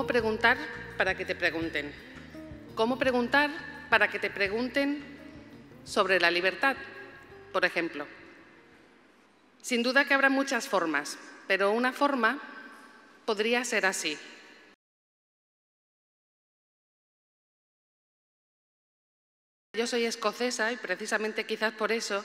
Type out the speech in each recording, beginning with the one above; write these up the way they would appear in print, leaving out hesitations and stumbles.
preguntar para que te pregunten? ¿Cómo preguntar para que te pregunten sobre la libertad, por ejemplo? Sin duda que habrá muchas formas, pero una forma podría ser así. Yo soy escocesa y precisamente quizás por eso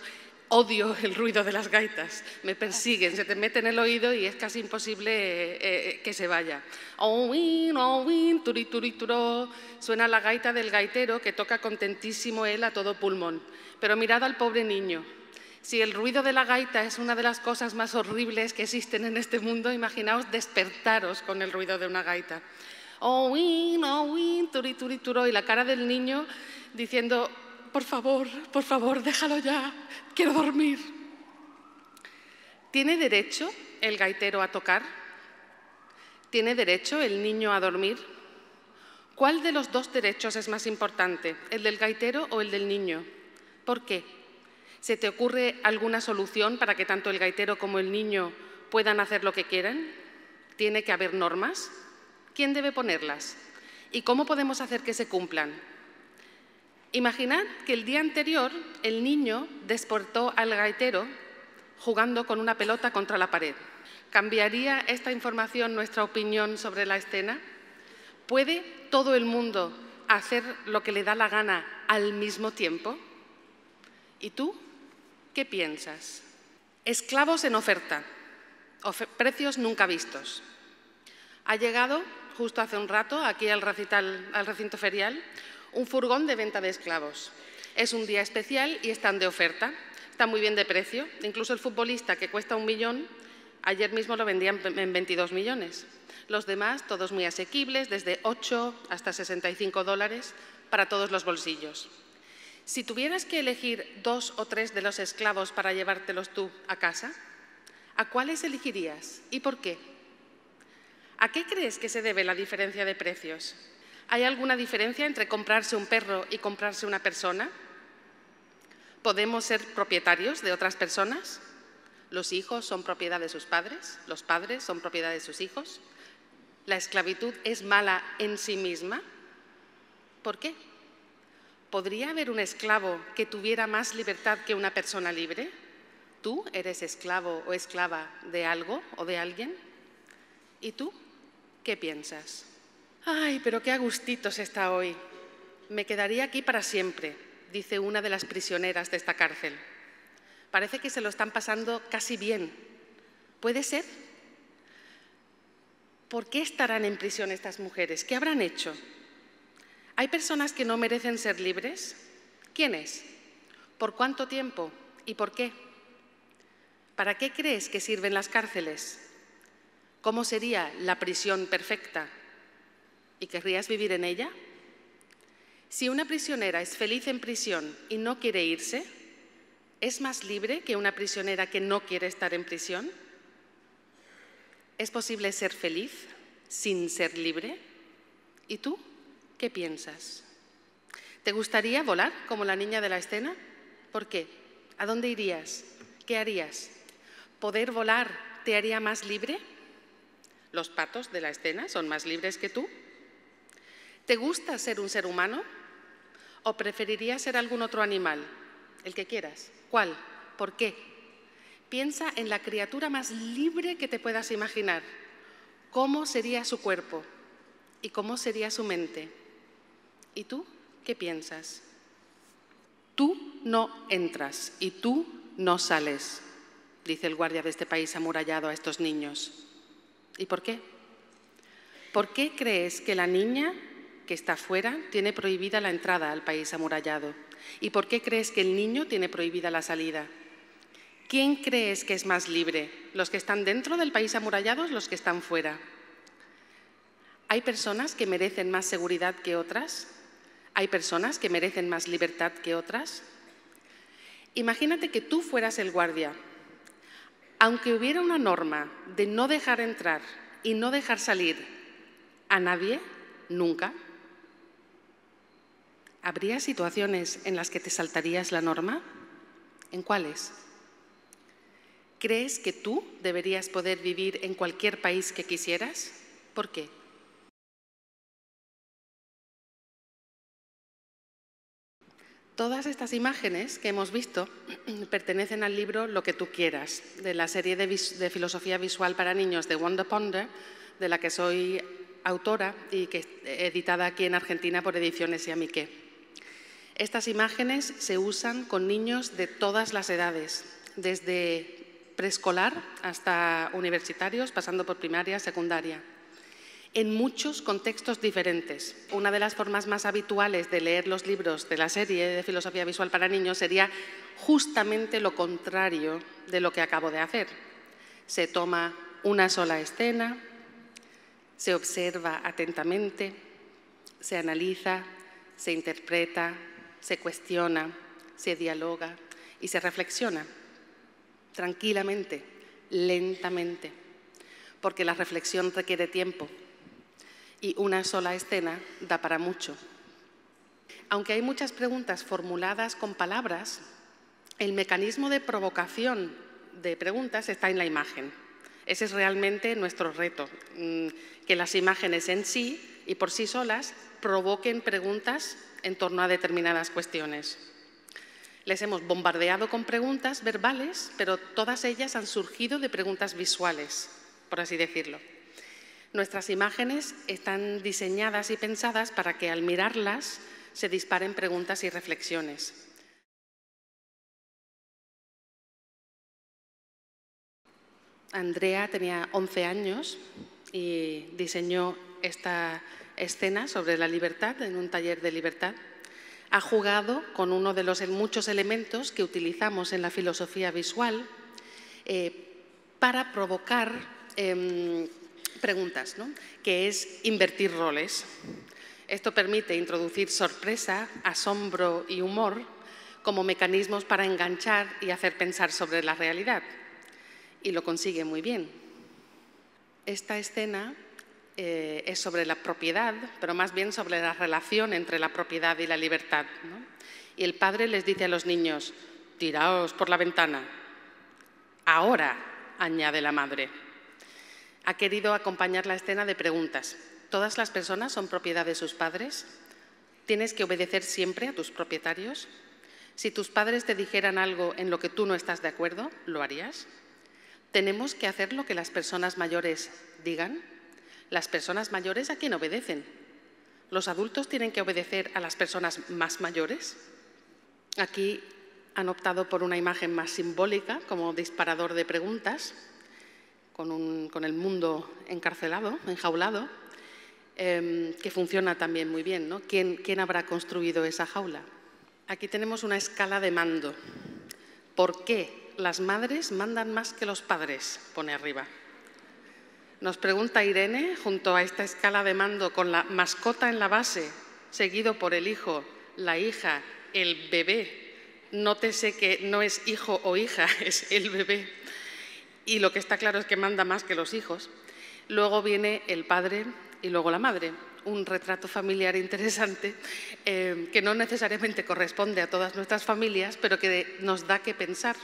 odio el ruido de las gaitas. Me persiguen, se te mete en el oído y es casi imposible que se vaya. Turi, turi, turó. Suena la gaita del gaitero que toca contentísimo él a todo pulmón. Pero mirad al pobre niño. Si el ruido de la gaita es una de las cosas más horribles que existen en este mundo, imaginaos despertaros con el ruido de una gaita. Turi, turi, turó. Y la cara del niño diciendo: por favor, déjalo ya, quiero dormir. ¿Tiene derecho el gaitero a tocar? ¿Tiene derecho el niño a dormir? ¿Cuál de los dos derechos es más importante, el del gaitero o el del niño? ¿Por qué? ¿Se te ocurre alguna solución para que tanto el gaitero como el niño puedan hacer lo que quieran? ¿Tiene que haber normas? ¿Quién debe ponerlas? ¿Y cómo podemos hacer que se cumplan? Imaginad que el día anterior el niño despertó al gaitero jugando con una pelota contra la pared. ¿Cambiaría esta información nuestra opinión sobre la escena? ¿Puede todo el mundo hacer lo que le da la gana al mismo tiempo? ¿Y tú qué piensas? Esclavos en oferta, precios nunca vistos. Ha llegado justo hace un rato aquí al recinto ferial un furgón de venta de esclavos. Es un día especial y están de oferta. Está muy bien de precio. Incluso el futbolista, que cuesta 1 millón, ayer mismo lo vendían en 22 millones. Los demás, todos muy asequibles, desde 8 hasta $65 para todos los bolsillos. Si tuvieras que elegir 2 o 3 de los esclavos para llevártelos tú a casa, ¿a cuáles elegirías y por qué? ¿A qué crees que se debe la diferencia de precios? ¿Hay alguna diferencia entre comprarse un perro y comprarse una persona? ¿Podemos ser propietarios de otras personas? ¿Los hijos son propiedad de sus padres? ¿Los padres son propiedad de sus hijos? ¿La esclavitud es mala en sí misma? ¿Por qué? ¿Podría haber un esclavo que tuviera más libertad que una persona libre? ¿Tú eres esclavo o esclava de algo o de alguien? ¿Y tú qué piensas? ¡Ay, pero qué a gustitos está hoy! Me quedaría aquí para siempre, dice una de las prisioneras de esta cárcel. Parece que se lo están pasando casi bien. ¿Puede ser? ¿Por qué estarán en prisión estas mujeres? ¿Qué habrán hecho? ¿Hay personas que no merecen ser libres? ¿Quiénes? ¿Por cuánto tiempo? ¿Y por qué? ¿Para qué crees que sirven las cárceles? ¿Cómo sería la prisión perfecta? ¿Y querrías vivir en ella? Si una prisionera es feliz en prisión y no quiere irse, ¿es más libre que una prisionera que no quiere estar en prisión? ¿Es posible ser feliz sin ser libre? ¿Y tú qué piensas? ¿Te gustaría volar como la niña de la escena? ¿Por qué? ¿A dónde irías? ¿Qué harías? ¿Poder volar te haría más libre? ¿Los patos de la escena son más libres que tú? ¿Te gusta ser un ser humano? ¿O preferirías ser algún otro animal? El que quieras. ¿Cuál? ¿Por qué? Piensa en la criatura más libre que te puedas imaginar. ¿Cómo sería su cuerpo? ¿Y cómo sería su mente? ¿Y tú qué piensas? Tú no entras y tú no sales, dice el guardia de este país amurallado a estos niños. ¿Y por qué? ¿Por qué crees que la niña que está fuera tiene prohibida la entrada al país amurallado? ¿Y por qué crees que el niño tiene prohibida la salida? ¿Quién crees que es más libre? ¿Los que están dentro del país amurallado o los que están fuera? ¿Hay personas que merecen más seguridad que otras? ¿Hay personas que merecen más libertad que otras? Imagínate que tú fueras el guardia. Aunque hubiera una norma de no dejar entrar y no dejar salir a nadie, nunca, ¿habría situaciones en las que te saltarías la norma? ¿En cuáles? ¿Crees que tú deberías poder vivir en cualquier país que quisieras? ¿Por qué? Todas estas imágenes que hemos visto pertenecen al libro Lo que tú quieras, de la serie de filosofía visual para niños de Wanda Ponder, de la que soy autora y que es editada aquí en Argentina por Ediciones Yamiqué. Estas imágenes se usan con niños de todas las edades, desde preescolar hasta universitarios, pasando por primaria, secundaria, en muchos contextos diferentes. Una de las formas más habituales de leer los libros de la serie de filosofía visual para niños sería justamente lo contrario de lo que acabo de hacer. Se toma una sola escena, se observa atentamente, se analiza, se interpreta, se cuestiona, se dialoga y se reflexiona tranquilamente, lentamente, porque la reflexión requiere tiempo y una sola escena da para mucho. Aunque hay muchas preguntas formuladas con palabras, el mecanismo de provocación de preguntas está en la imagen. Ese es realmente nuestro reto, que las imágenes en sí y por sí solas provoquen preguntas en torno a determinadas cuestiones. Les hemos bombardeado con preguntas verbales, pero todas ellas han surgido de preguntas visuales, por así decirlo. Nuestras imágenes están diseñadas y pensadas para que al mirarlas se disparen preguntas y reflexiones. Andrea tenía 11 años y diseñó esta escena sobre la libertad en un taller de libertad. Ha jugado con uno de los muchos elementos que utilizamos en la filosofía visual para provocar preguntas, ¿no? Que es invertir roles. Esto permite introducir sorpresa, asombro y humor como mecanismos para enganchar y hacer pensar sobre la realidad. Y lo consigue muy bien. Esta escena es sobre la propiedad, pero más bien sobre la relación entre la propiedad y la libertad, ¿no? Y el padre les dice a los niños: tiraos por la ventana. Ahora, añade la madre. Ha querido acompañar la escena de preguntas. ¿Todas las personas son propiedad de sus padres? ¿Tienes que obedecer siempre a tus propietarios? Si tus padres te dijeran algo en lo que tú no estás de acuerdo, ¿lo harías? ¿Tenemos que hacer lo que las personas mayores digan? ¿Las personas mayores a quién obedecen? ¿Los adultos tienen que obedecer a las personas más mayores? Aquí han optado por una imagen más simbólica, como disparador de preguntas, con el mundo encarcelado, enjaulado, que funciona también muy bien, ¿no? ¿Quién habrá construido esa jaula? Aquí tenemos una escala de mando. ¿Por qué las madres mandan más que los padres? Pone arriba. Nos pregunta Irene, junto a esta escala de mando con la mascota en la base, seguido por el hijo, la hija, el bebé. Nótese que no es hijo o hija, es el bebé. Y lo que está claro es que manda más que los hijos. Luego viene el padre y luego la madre. Un retrato familiar interesante que no necesariamente corresponde a todas nuestras familias, pero que nos da que pensar,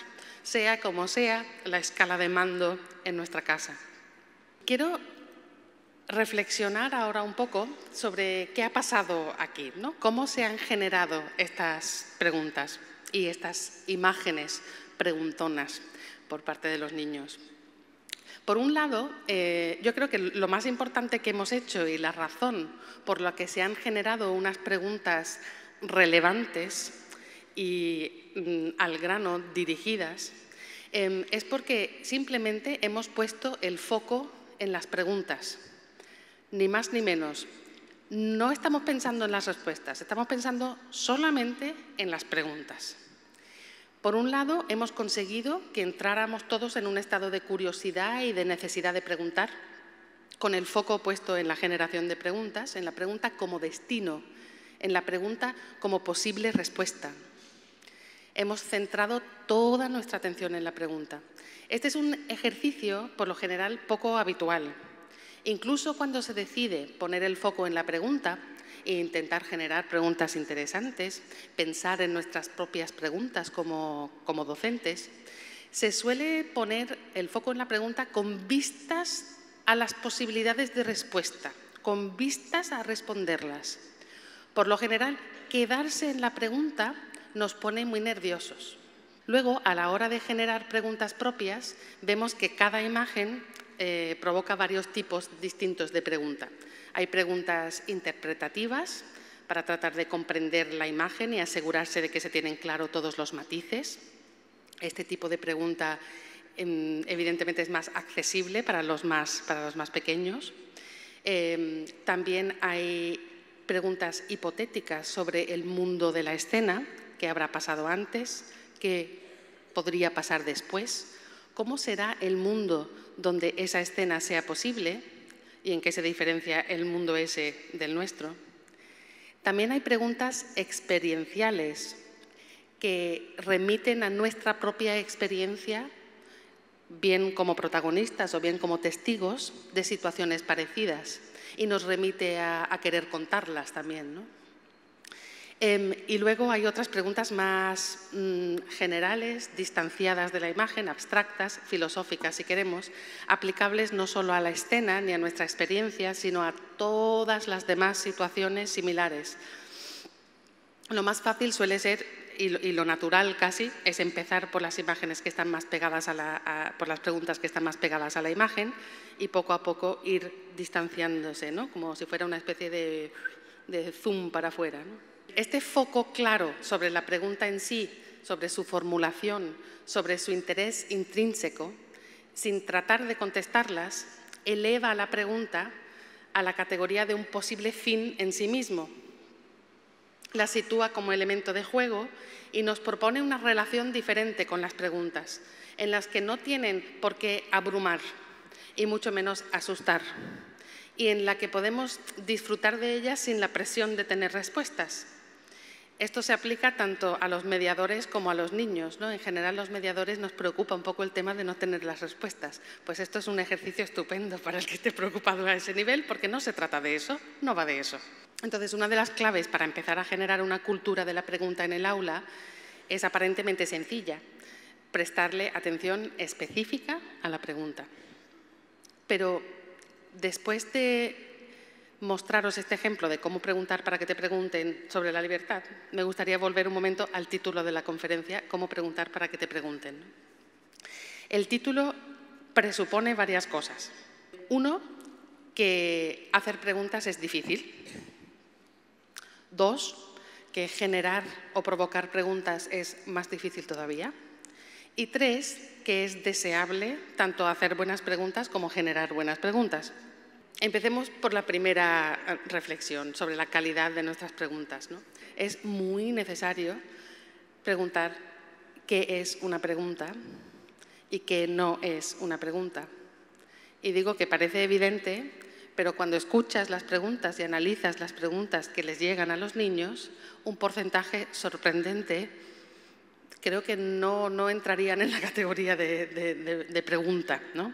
sea como sea la escala de mando en nuestra casa. Quiero reflexionar ahora un poco sobre qué ha pasado aquí, ¿no? Cómo se han generado estas preguntas y estas imágenes preguntonas por parte de los niños. Por un lado, yo creo que lo más importante que hemos hecho y la razón por la que se han generado unas preguntas relevantes y al grano dirigidas es porque simplemente hemos puesto el foco en las preguntas, ni más ni menos. No estamos pensando en las respuestas, estamos pensando solamente en las preguntas. Por un lado, hemos conseguido que entráramos todos en un estado de curiosidad y de necesidad de preguntar, con el foco puesto en la generación de preguntas, en la pregunta como destino, en la pregunta como posible respuesta. Hemos centrado toda nuestra atención en la pregunta. Este es un ejercicio, por lo general, poco habitual. Incluso cuando se decide poner el foco en la pregunta e intentar generar preguntas interesantes, pensar en nuestras propias preguntas como docentes, se suele poner el foco en la pregunta con vistas a las posibilidades de respuesta, con vistas a responderlas. Por lo general, quedarse en la pregunta nos pone muy nerviosos. Luego, a la hora de generar preguntas propias, vemos que cada imagen provoca varios tipos distintos de pregunta. Hay preguntas interpretativas para tratar de comprender la imagen y asegurarse de que se tienen claro todos los matices. Este tipo de pregunta evidentemente es más accesible para los más pequeños. También hay preguntas hipotéticas sobre el mundo de la escena, qué habrá pasado antes, qué podría pasar después, cómo será el mundo donde esa escena sea posible y en qué se diferencia el mundo ese del nuestro. También hay preguntas experienciales que remiten a nuestra propia experiencia, bien como protagonistas o bien como testigos de situaciones parecidas, y nos remite a querer contarlas también, ¿no? Y luego hay otras preguntas más generales, distanciadas de la imagen, abstractas, filosóficas si queremos, aplicables no solo a la escena ni a nuestra experiencia, sino a todas las demás situaciones similares. Lo más fácil suele ser, y lo natural casi, es empezar por las imágenes que están más pegadas por las preguntas que están más pegadas a la imagen y poco a poco ir distanciándose, ¿no? Como si fuera una especie de zoom para afuera, ¿no? Este foco claro sobre la pregunta en sí, sobre su formulación, sobre su interés intrínseco, sin tratar de contestarlas, eleva a la pregunta a la categoría de un posible fin en sí mismo. La sitúa como elemento de juego y nos propone una relación diferente con las preguntas, en las que no tienen por qué abrumar y mucho menos asustar, y en la que podemos disfrutar de ellas sin la presión de tener respuestas. Esto se aplica tanto a los mediadores como a los niños, ¿no? En general, los mediadores nos preocupa un poco el tema de no tener las respuestas. Pues esto es un ejercicio estupendo para el que esté preocupado a ese nivel, porque no se trata de eso, no va de eso. Entonces, una de las claves para empezar a generar una cultura de la pregunta en el aula es aparentemente sencilla: prestarle atención específica a la pregunta. Pero después de mostraros este ejemplo de cómo preguntar para que te pregunten sobre la libertad, me gustaría volver un momento al título de la conferencia, cómo preguntar para que te pregunten. El título presupone varias cosas. Uno, que hacer preguntas es difícil. Dos, que generar o provocar preguntas es más difícil todavía. Y tres, que es deseable tanto hacer buenas preguntas como generar buenas preguntas. Empecemos por la primera reflexión sobre la calidad de nuestras preguntas, ¿no? Es muy necesario preguntar qué es una pregunta y qué no es una pregunta. Y digo que parece evidente, pero cuando escuchas las preguntas y analizas las preguntas que les llegan a los niños, un porcentaje sorprendente creo que no entrarían en la categoría de pregunta, ¿no?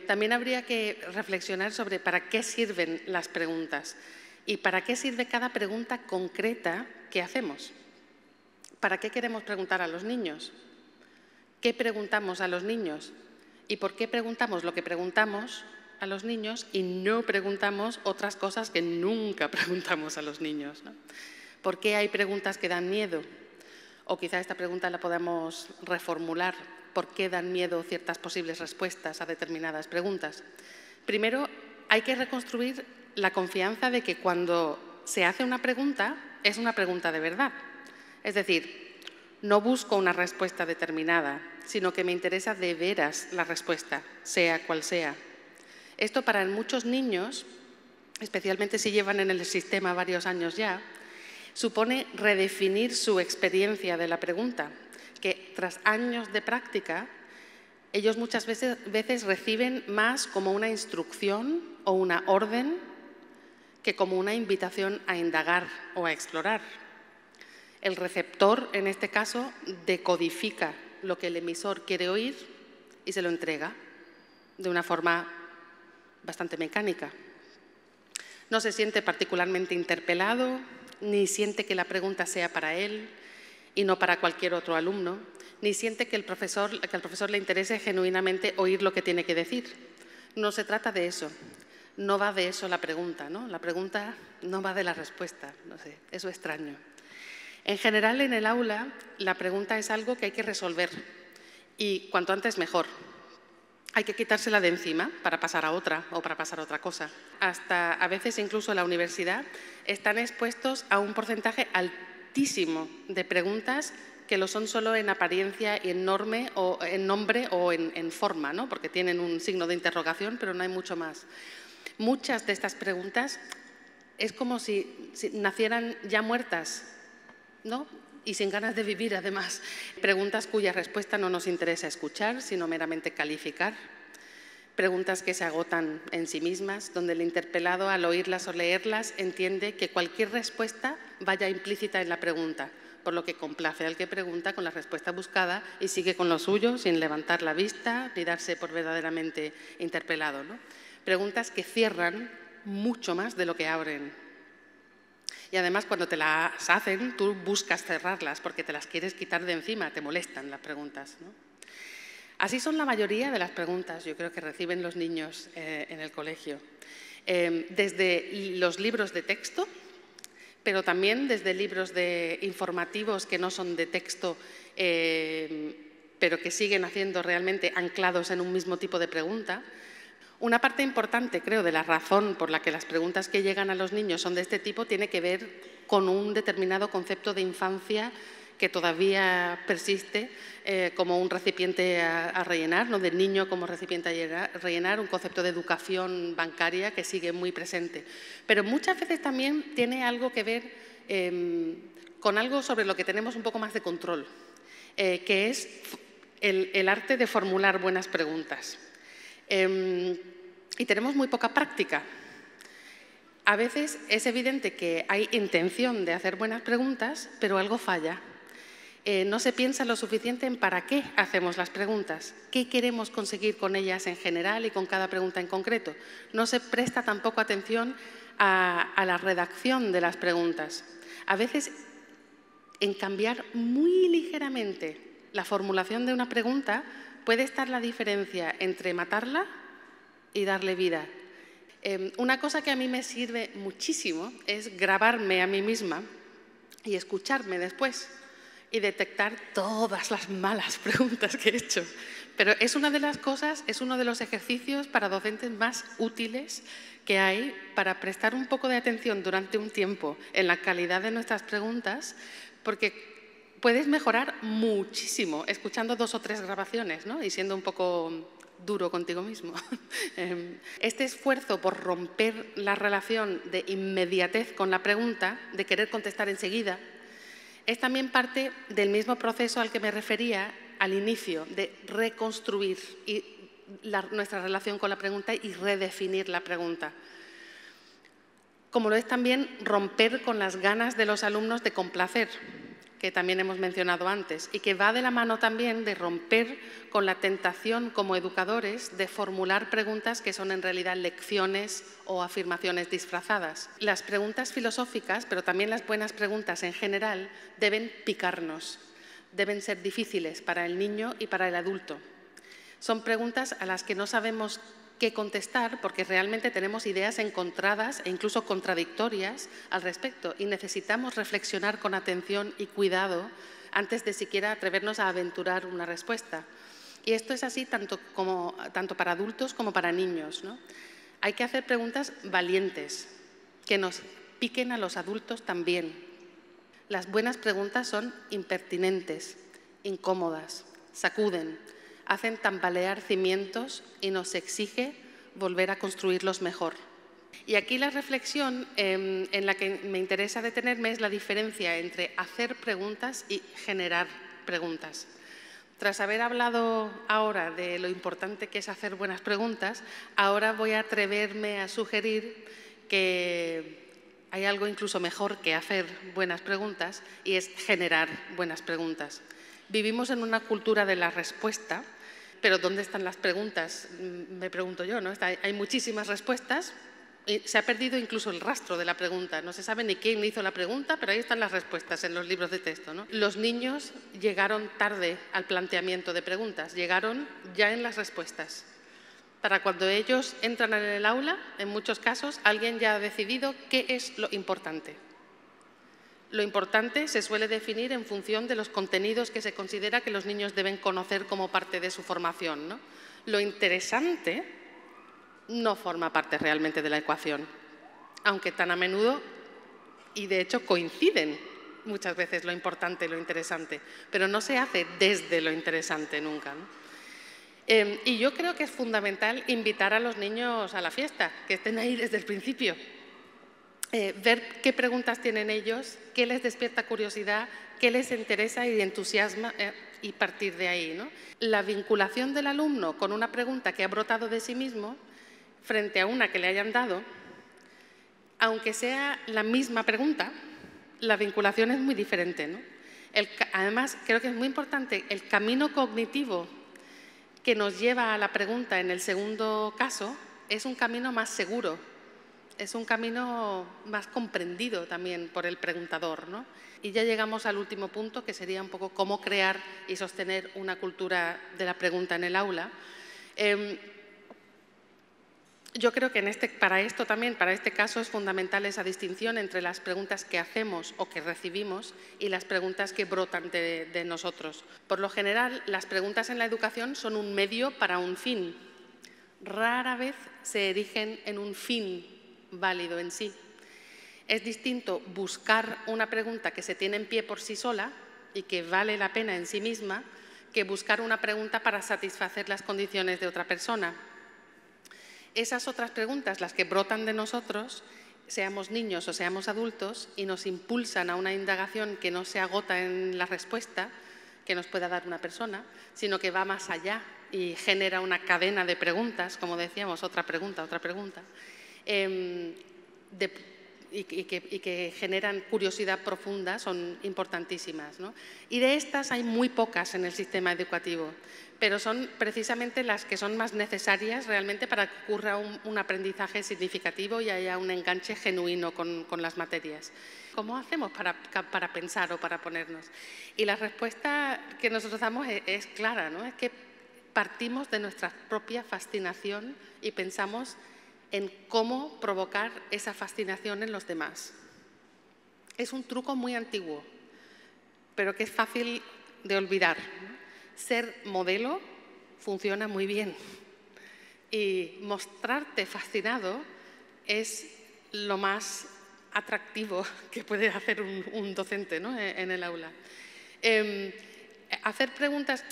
También habría que reflexionar sobre para qué sirven las preguntas y para qué sirve cada pregunta concreta que hacemos. ¿Para qué queremos preguntar a los niños? ¿Qué preguntamos a los niños? ¿Y por qué preguntamos lo que preguntamos a los niños y no preguntamos otras cosas que nunca preguntamos a los niños, ¿no? ¿Por qué hay preguntas que dan miedo? O quizá esta pregunta la podamos reformular. ¿Por qué dan miedo ciertas posibles respuestas a determinadas preguntas? Primero, hay que reconstruir la confianza de que cuando se hace una pregunta, es una pregunta de verdad. Es decir, no busco una respuesta determinada, sino que me interesa de veras la respuesta, sea cual sea. Esto para muchos niños, especialmente si llevan en el sistema varios años ya, supone redefinir su experiencia de la pregunta, que tras años de práctica, ellos muchas veces reciben más como una instrucción o una orden que como una invitación a indagar o a explorar. El receptor, en este caso, decodifica lo que el emisor quiere oír y se lo entrega de una forma bastante mecánica. No se siente particularmente interpelado, ni siente que la pregunta sea para él y no para cualquier otro alumno, ni siente que al profesor le interese genuinamente oír lo que tiene que decir. No se trata de eso, no va de eso la pregunta, ¿no? La pregunta no va de la respuesta, no sé, eso es extraño. En general, en el aula, la pregunta es algo que hay que resolver y cuanto antes mejor. Hay que quitársela de encima para pasar a otra o para pasar a otra cosa. Hasta a veces incluso en la universidad están expuestos a un porcentaje altísimo de preguntas que lo son solo en apariencia y en nombre o en forma, ¿no? Porque tienen un signo de interrogación, pero no hay mucho más. Muchas de estas preguntas es como si nacieran ya muertas, ¿no? Y sin ganas de vivir, además. Preguntas cuya respuesta no nos interesa escuchar, sino meramente calificar. Preguntas que se agotan en sí mismas, donde el interpelado, al oírlas o leerlas, entiende que cualquier respuesta vaya implícita en la pregunta, por lo que complace al que pregunta con la respuesta buscada y sigue con lo suyo sin levantar la vista ni darse por verdaderamente interpelado, ¿no? Preguntas que cierran mucho más de lo que abren. Y además, cuando te las hacen, tú buscas cerrarlas porque te las quieres quitar de encima, te molestan las preguntas, ¿no? Así son la mayoría de las preguntas, yo creo, que reciben los niños en el colegio. Desde los libros de texto, pero también desde libros informativos que no son de texto, pero que siguen haciendo realmente anclados en un mismo tipo de pregunta. Una parte importante, creo, de la razón por la que las preguntas que llegan a los niños son de este tipo tiene que ver con un determinado concepto de infancia que todavía persiste como un recipiente a rellenar, ¿no? Del niño como recipiente a rellenar, un concepto de educación bancaria que sigue muy presente. Pero muchas veces también tiene algo que ver con algo sobre lo que tenemos un poco más de control, que es el arte de formular buenas preguntas. Y tenemos muy poca práctica. A veces es evidente que hay intención de hacer buenas preguntas, pero algo falla. No se piensa lo suficiente en para qué hacemos las preguntas, qué queremos conseguir con ellas en general y con cada pregunta en concreto. No se presta tampoco atención a la redacción de las preguntas. A veces, en cambiar muy ligeramente la formulación de una pregunta, puede estar la diferencia entre matarla y darle vida. Una cosa que a mí me sirve muchísimo es grabarme a mí misma y escucharme después y detectar todas las malas preguntas que he hecho. Pero es una de las cosas, es uno de los ejercicios para docentes más útiles que hay para prestar un poco de atención durante un tiempo en la calidad de nuestras preguntas, porque puedes mejorar muchísimo escuchando 2 o 3 grabaciones, ¿no? Y siendo un poco duro contigo mismo. Este esfuerzo por romper la relación de inmediatez con la pregunta, de querer contestar enseguida, es también parte del mismo proceso al que me refería al inicio, de reconstruir nuestra relación con la pregunta y redefinir la pregunta. Como lo es también romper con las ganas de los alumnos de complacer, que también hemos mencionado antes, y que va de la mano también de romper con la tentación como educadores de formular preguntas que son en realidad lecciones o afirmaciones disfrazadas. Las preguntas filosóficas, pero también las buenas preguntas en general, deben picarnos, deben ser difíciles para el niño y para el adulto. Son preguntas a las que no sabemos qué contestar porque realmente tenemos ideas encontradas e incluso contradictorias al respecto y necesitamos reflexionar con atención y cuidado antes de siquiera atrevernos a aventurar una respuesta. Y esto es así tanto para adultos como para niños, ¿no? Hay que hacer preguntas valientes, que nos piquen a los adultos también. Las buenas preguntas son impertinentes, incómodas, sacuden, hacen tambalear cimientos y nos exige volver a construirlos mejor. Y aquí la reflexión en la que me interesa detenerme es la diferencia entre hacer preguntas y generar preguntas. Tras haber hablado ahora de lo importante que es hacer buenas preguntas, ahora voy a atreverme a sugerir que hay algo incluso mejor que hacer buenas preguntas y es generar buenas preguntas. Vivimos en una cultura de la respuesta, pero ¿dónde están las preguntas? Me pregunto yo, ¿no? Hay muchísimas respuestas y se ha perdido incluso el rastro de la pregunta. No se sabe ni quién hizo la pregunta, pero ahí están las respuestas en los libros de texto, ¿no? Los niños llegaron tarde al planteamiento de preguntas, llegaron ya en las respuestas. Para cuando ellos entran en el aula, en muchos casos, alguien ya ha decidido qué es lo importante. Lo importante se suele definir en función de los contenidos que se considera que los niños deben conocer como parte de su formación, ¿no? Lo interesante no forma parte realmente de la ecuación, aunque tan a menudo, y de hecho coinciden muchas veces lo importante y lo interesante, pero no se hace desde lo interesante nunca, ¿no? Y yo creo que es fundamental invitar a los niños a la fiesta, que estén ahí desde el principio. Ver qué preguntas tienen ellos, qué les despierta curiosidad, qué les interesa y entusiasma y partir de ahí, ¿no? La vinculación del alumno con una pregunta que ha brotado de sí mismo frente a una que le hayan dado, aunque sea la misma pregunta, la vinculación es muy diferente, ¿no? Además, creo que es muy importante el camino cognitivo que nos lleva a la pregunta en el segundo caso es un camino más seguro, es un camino más comprendido también por el preguntador, ¿no? Y ya llegamos al último punto, que sería un poco cómo crear y sostener una cultura de la pregunta en el aula. Yo creo que para este caso, es fundamental esa distinción entre las preguntas que hacemos o que recibimos y las preguntas que brotan de nosotros. Por lo general, las preguntas en la educación son un medio para un fin. Rara vez se erigen en un fin válido en sí. Es distinto buscar una pregunta que se tiene en pie por sí sola y que vale la pena en sí misma que buscar una pregunta para satisfacer las condiciones de otra persona. Esas otras preguntas, las que brotan de nosotros, seamos niños o seamos adultos, y nos impulsan a una indagación que no se agota en la respuesta que nos pueda dar una persona, sino que va más allá y genera una cadena de preguntas, como decíamos, otra pregunta, y que generan curiosidad profunda, son importantísimas, ¿no? Y de estas hay muy pocas en el sistema educativo, pero son precisamente las que son más necesarias realmente para que ocurra un aprendizaje significativo y haya un enganche genuino con las materias. ¿Cómo hacemos para pensar o para ponernos? Y la respuesta que nosotros damos es clara, ¿no? Es que partimos de nuestra propia fascinación y pensamos en cómo provocar esa fascinación en los demás. Es un truco muy antiguo, pero que es fácil de olvidar, ¿no? Ser modelo funciona muy bien y mostrarte fascinado es lo más atractivo que puede hacer un docente, ¿no? En el aula. Hacer preguntas,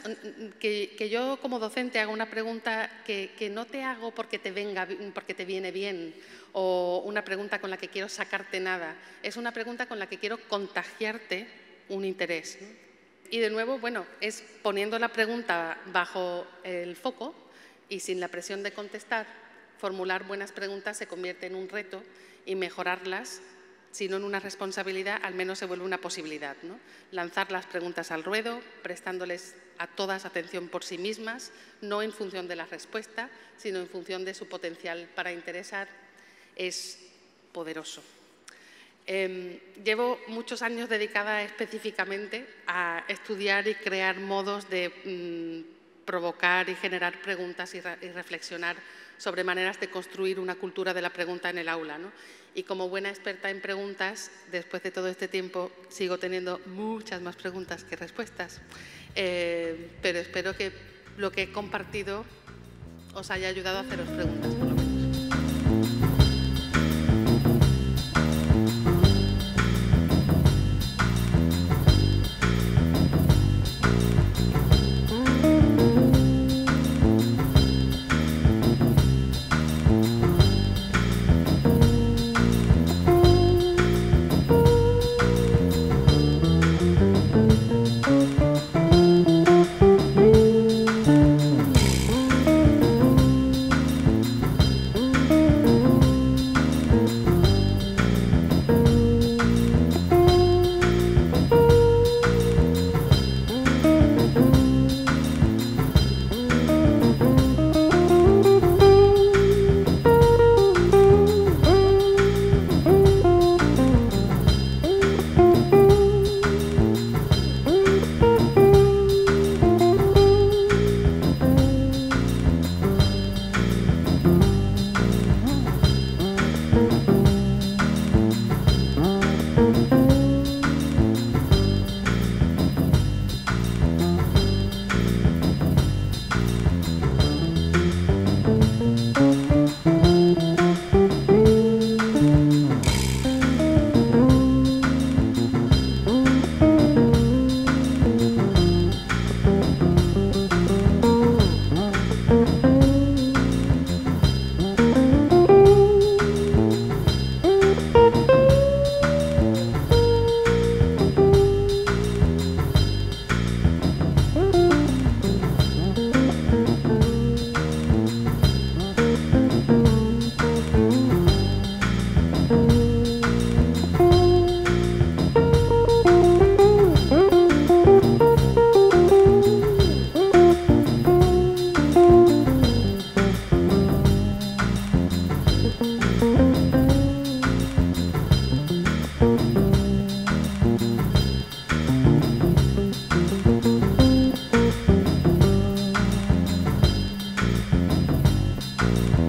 que yo como docente haga una pregunta que no te hago porque te viene bien, o una pregunta con la que quiero sacarte nada, es una pregunta con la que quiero contagiarte un interés, ¿no? Y de nuevo, bueno, es poniendo la pregunta bajo el foco y sin la presión de contestar. Formular buenas preguntas se convierte en un reto y mejorarlas, si no en una responsabilidad, al menos se vuelve una posibilidad, ¿no? Lanzar las preguntas al ruedo, prestándoles a todas atención por sí mismas, no en función de la respuesta, sino en función de su potencial para interesar, es poderoso. Llevo muchos años dedicada específicamente a estudiar y crear modos de provocar y generar preguntas y reflexionar sobre maneras de construir una cultura de la pregunta en el aula, ¿no? Y como buena experta en preguntas, después de todo este tiempo sigo teniendo muchas más preguntas que respuestas, pero espero que lo que he compartido os haya ayudado a haceros preguntas, por lo menos. Gracias.